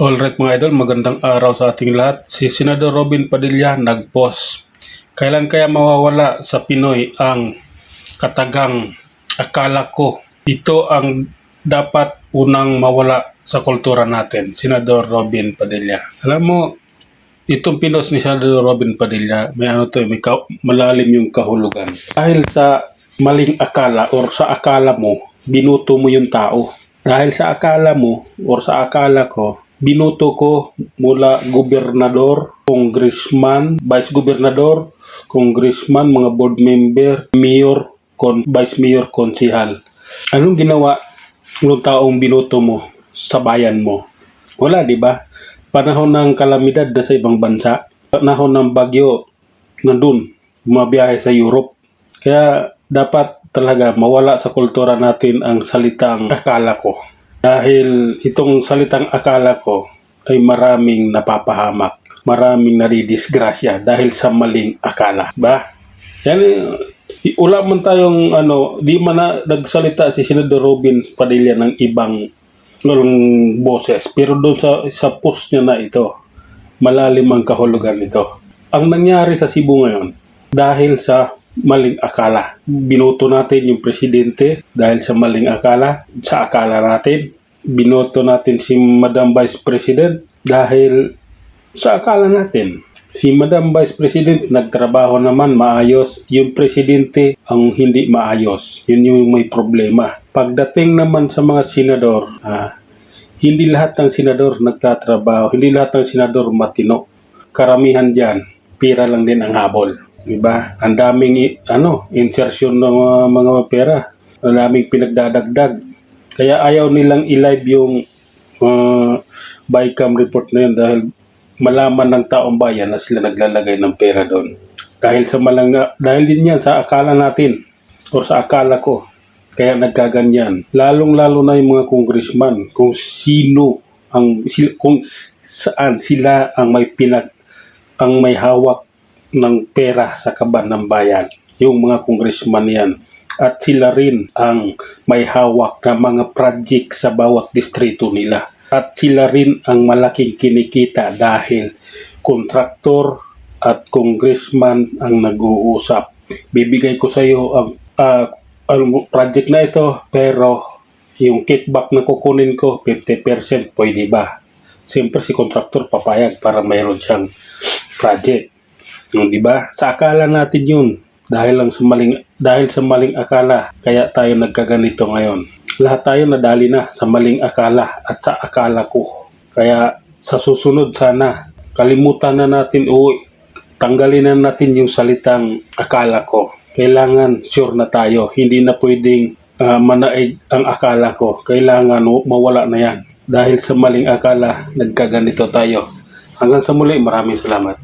Alright mga idol, magandang araw sa ating lahat. Si Senador Robin Padilla nag-post. Kailan kaya mawawala sa Pinoy ang katagang akala ko? Ito ang dapat unang mawala sa kultura natin, Senador Robin Padilla. Alam mo, itong pinost ni Senador Robin Padilla, may malalim yung kahulugan. Dahil sa maling akala or sa akala mo, binuto mo yung tao. Dahil sa akala mo or sa akala ko, binuto ko mula gobernador, congressman, vice gobernador, congressman, mga board member, mayor, vice mayor, konsihal. Anong ginawa ng taong binuto mo sa bayan mo? Wala, di ba? Panahon ng kalamidad na sa ibang bansa, panahon ng bagyo, nandun, bumabiyahe sa Europe. Kaya dapat talaga mawala sa kultura natin ang salitang akala ko. Dahil itong salitang akala ko ay maraming napapahamak, maraming nadidisgrasya dahil sa maling akala. Ba? Yan, wala man tayong di man na nagsalita si Senador Robin Padilla ng ibang boses. Pero doon sa post niya na ito, malalim ang kahulugan nito. Ang nangyari sa Cebu ngayon, dahil sa maling akala. Binoto natin yung presidente dahil sa maling akala, sa akala natin. Binoto natin si Madam Vice President dahil sa akala natin. Si Madam Vice President nagtrabaho naman maayos, yung presidente ang hindi maayos. Yun yung may problema. Pagdating naman sa mga senador, hindi lahat ng senador nagtatrabaho, hindi lahat ng senador matino. Karamihan dyan, pira lang din ang habol. Diba? Ang daming insertion ng mga pera. Ang daming pinagdadagdag. Kaya ayaw nilang i-live yung BICAM report na yun dahil malaman ng taong bayan na sila naglalagay ng pera doon. Dahil din yan sa akala natin o sa akala ko. Kaya nagkaganyan. Lalong-lalo na yung mga congressman kung saan sila ang may hawak ng pera sa kaban ng bayan, yung mga congressman yan. At sila rin ang may hawak na mga project sa bawat distrito nila. At sila rin ang malaking kinikita dahil kontraktor at congressman ang nag-uusap. Bibigay ko sa iyo ang project na ito, pero yung kickback na kukunin ko, 50%, pwede ba? Siyempre si kontraktor papayag para mayroon siyang project. Di ba? Sa akala natin yun. Dahil sa maling akala, kaya tayo nagkaganito ngayon. Lahat tayo nadali na sa maling akala at sa akala ko. Kaya sa susunod sana, kalimutan na natin o tanggalin na natin yung salitang akala ko. Kailangan sure na tayo. Hindi na pwedeng manaig ang akala ko. Kailangan mawala na yan. Dahil sa maling akala, nagkaganito tayo. Hanggang sa muli, maraming salamat.